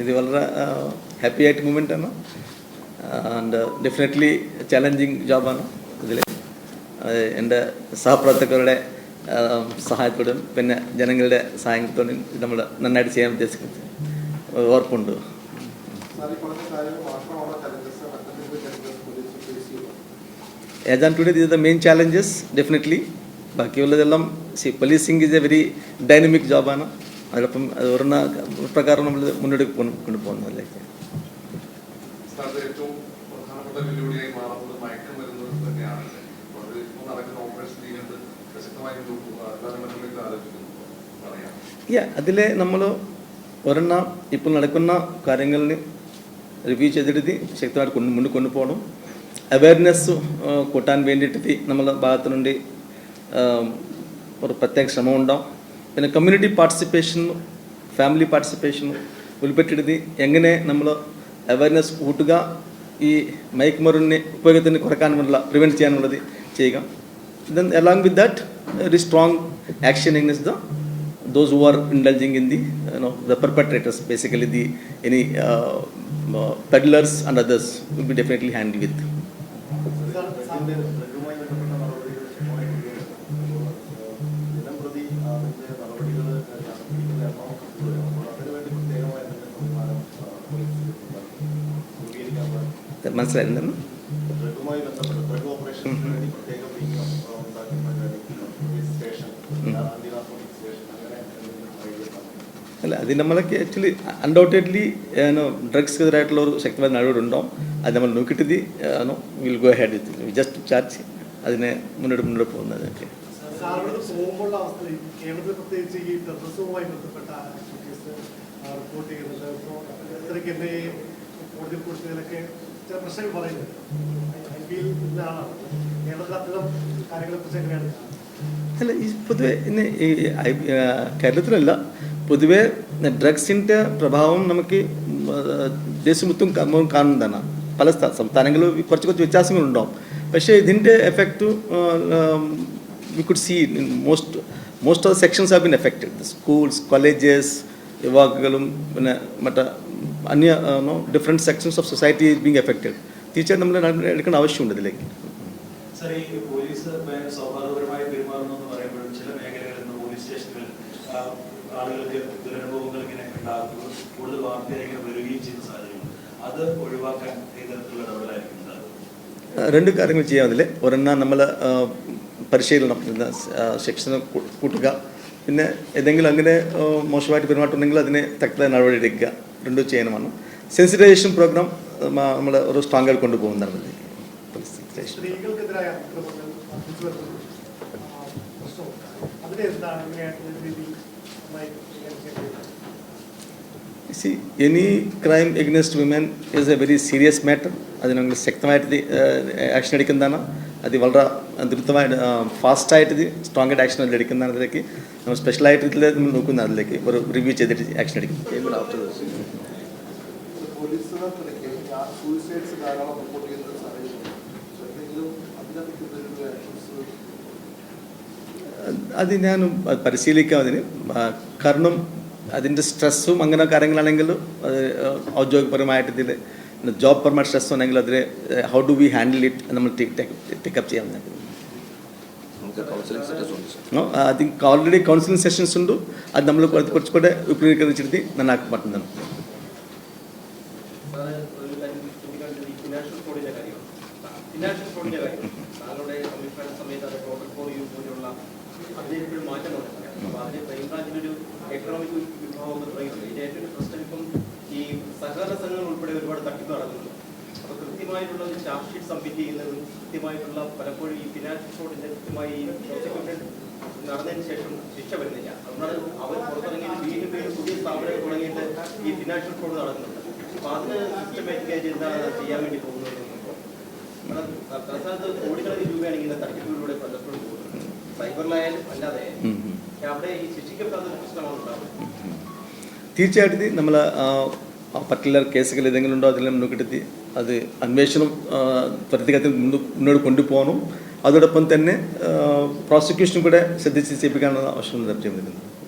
ഇത് വളരെ ഹാപ്പി ആയിട്ട് മൂമെൻ്റ് ആണ്. ആൻഡ് ഡെഫിനറ്റ്ലി ചാലഞ്ചിങ് ജോബാണ്. ഇതിൽ എൻ്റെ സഹപ്രവർത്തകരുടെ സഹായത്തോടും പിന്നെ ജനങ്ങളുടെ സഹായത്തോടും നമ്മൾ നന്നായിട്ട് ചെയ്യാൻ ഉദ്ദേശിക്കുന്നത് ഓർപ്പുണ്ട്. As on today, these are the main challenges, definitely. ബാക്കിയുള്ളതെല്ലാം policing is a very dynamic ജോബാണ്. അതിലപ്പം അത് ഒരെണ്ണ പ്രകാരം നമ്മൾ മുന്നോട്ട് കൊണ്ടുപോകുന്നതല്ലേ. അതിൽ നമ്മൾ ഒരെണ്ണ ഇപ്പോൾ നടക്കുന്ന കാര്യങ്ങളിൽ റിവ്യൂ ചെയ്തെടുത്ത് ശക്തമായിട്ട് മുന്നിൽ കൊണ്ടുപോകണം. അവയർനെസ് കൂട്ടാൻ വേണ്ടിയിട്ട് നമ്മളെ ഭാഗത്തുനിന്നുണ്ട് ഒരു പ്രത്യേക ശ്രമം ഉണ്ടാവും. പിന്നെ കമ്മ്യൂണിറ്റി പാർട്ടിസിപ്പേഷനും ഫാമിലി പാർട്ടിസിപ്പേഷനും ഉൾപ്പെട്ടിട്ട് എങ്ങനെ നമ്മൾ അവയർനെസ് കൂട്ടുക, ഈ മയക്കുമരുന്നിനെ ഉപയോഗത്തിന് കുറയ്ക്കാനുള്ള പ്രിവെൻറ്റ് ചെയ്യാനുള്ളത് ചെയ്യുക. Then along with that very strong action against those who are indulging in the perpetrators, basically any peddlers and others will be definitely handled with. മനസ്സിലായിരുന്നു. അല്ല, അത് നമ്മളൊക്കെ ആക്ച്വലി അൺഡൗട്ടഡ്ലി ഡ്രഗ്സിനെതിരായിട്ടുള്ള ഒരു ശക്തമായ നടപടിയുണ്ടാവും. അത് നമ്മൾ നോക്കിയിട്ട് will go head with just charge അതിനെ മുന്നോട്ട് പോകുന്നതൊക്കെ. അല്ല, ഈ പൊതുവെ ഇന്ന് ഈ കേരളത്തിലല്ല, പൊതുവെ ഡ്രഗ്സിൻ്റെ പ്രഭാവം നമുക്ക് ദേശമൊത്തും കാണുന്നതാണ്. പല സംസ്ഥാനങ്ങളിൽ കുറച്ച് വ്യത്യാസങ്ങളുണ്ടാവും. പക്ഷേ ഇതിൻ്റെ effect we could see in most of the sections have been affected. Schools, colleges, യുവാക്കളും പിന്നെ മറ്റേ അന്യ different sections of society is being affected. തീർച്ചയായിട്ടും നമ്മൾ എടുക്കേണ്ട ആവശ്യമുണ്ട് ഇതിലേക്ക്. ആളുകൾക്ക് ദുരനുഭവങ്ങൾ ഇങ്ങനെ ഉണ്ടാകുമ്പോൾ കൂടുതൽ വാർത്തയായി വരികയും ചെയ്യുന്ന സാഹചര്യം, അത് ഒഴിവാക്കാൻ ഈ തരത്തിലുള്ള ഇടപെടലായിരിക്കും. രണ്ട് കാര്യങ്ങൾ ചെയ്യാം അതിൽ. ഒരെണ്ണം നമ്മൾ പരിശീലനം, സെക്ഷൻ കൂട്ടുക. പിന്നെ ഏതെങ്കിലും അങ്ങനെ മോശമായിട്ട് പെരുമാറ്റമുണ്ടെങ്കിൽ അതിനെ തക്കതായ നടപടി എടുക്കുക. രണ്ടും ചെയ്യണമാണ്. സെൻസിറ്റൈസേഷൻ പ്രോഗ്രാം നമ്മൾ ഒരു സ്ട്രോങ് ആയി കൊണ്ടുപോകുന്നതാണ്. See, any crime against women is a very serious matter. അതിന് നമ്മൾ ശക്തമായിട്ട് ആക്ഷൻ എടുക്കുന്നതാണ്. അത് വളരെ ദ്രുതമായിട്ട് ഫാസ്റ്റായിട്ട് സ്ട്രോങ് ആയിട്ട് ആക്ഷൻ എടുക്കുന്നതാണ്. അതിലേക്ക് നമ്മൾ സ്പെഷ്യലായിട്ട് ഇതിൽ നമ്മൾ നോക്കുന്ന അതിലേക്ക് ഒരു റിവ്യൂ ചെയ്തിട്ട് ആക്ഷൻ എടുക്കും. അത് ഞാൻ പരിശീലിക്കാം അതിന്. കാരണം അതിൻ്റെ സ്ട്രെസ്സും അങ്ങനെ കാര്യങ്ങളാണെങ്കിൽ അത് ഔദ്യോഗികപരമായിട്ട് ഇതിൽ ജോബ് പെർമനൻറ്റ് സ്ട്രെസ് ഉണ്ടെങ്കിൽ അതിൽ how do we handle it നമ്മൾ ടേക്കപ്പ് ചെയ്യാവുന്നതാണ്. അതിന് ഓൾറെഡി കൗൺസിലിംഗ് സെഷൻസ് ഉണ്ട്. അത് നമ്മൾ കുറച്ചുകൂടെ ഉപയോഗിച്ചിട്ട് നന്നാക്കി പറ്റുന്നതാണ്. എക്കണോമിക് വിഭാഗം തുടങ്ങിയിട്ടുണ്ട്. ഇതിൻ്റെ ഏറ്റവും പ്രശ്നം ഇപ്പം ഈ സഹകരണ സംഘങ്ങൾ ഉൾപ്പെടെ ഒരുപാട് തട്ടിപ്പ് നടക്കുന്നുണ്ട്. അപ്പോൾ കൃത്യമായിട്ടുള്ള ഒരു ചാർജ് ഷീറ്റ് സബ്മിറ്റ് ചെയ്യുന്നതും കൃത്യമായിട്ടുള്ള പലപ്പോഴും ഈ ഫിനാൻഷ്യൽ ഫ്രോഡിൻ്റെ കൃത്യമായി പ്രോസിക്യൂഷൻ നടന്നതിന് ശേഷം ശിക്ഷ വരുന്നില്ല. അതുകൊണ്ടാണ് അവർ പുറത്തിറങ്ങിയിട്ട് വീണ്ടും പുതിയ സ്ഥാപനങ്ങൾ തുടങ്ങിയിട്ട് ഈ ഫിനാൻഷ്യൽ ഫ്രോഡ് നടക്കുന്നുണ്ട്. അപ്പോൾ അതിന് സിസ്റ്റമാറ്റിക്കായിട്ട് എന്താണ് ചെയ്യാൻ വേണ്ടി പോകുന്നത്? തലസ്ഥാനത്ത് കോടിക്കണക്കിന് രൂപയാണ് ഇങ്ങനെ തട്ടിപ്പിലൂടെ പലപ്പോഴും പോകുന്നത്. സൈബറിലായാലും അല്ലാതെ അവിടെ ഈ ശിക്ഷിക്കപ്പെടാത്ത പ്രശ്നമാണ് ഉണ്ടാവുന്നത്. തീർച്ചയായിട്ടും നമ്മൾ പർട്ടിക്കുലർ കേസുകൾ ഏതെങ്കിലും ഉണ്ടോ അതെല്ലാം നോക്കിയിട്ട് അത് അന്വേഷണം ത്വരിതഗതിയിൽ മുന്നോട്ട് കൊണ്ടുപോകണം. അതോടൊപ്പം തന്നെ പ്രോസിക്യൂഷനും കൂടെ ശ്രദ്ധിച്ച് ചെയ്യിപ്പിക്കാനുള്ള ആവശ്യം നിർദ്ദേശം വരുന്നത്.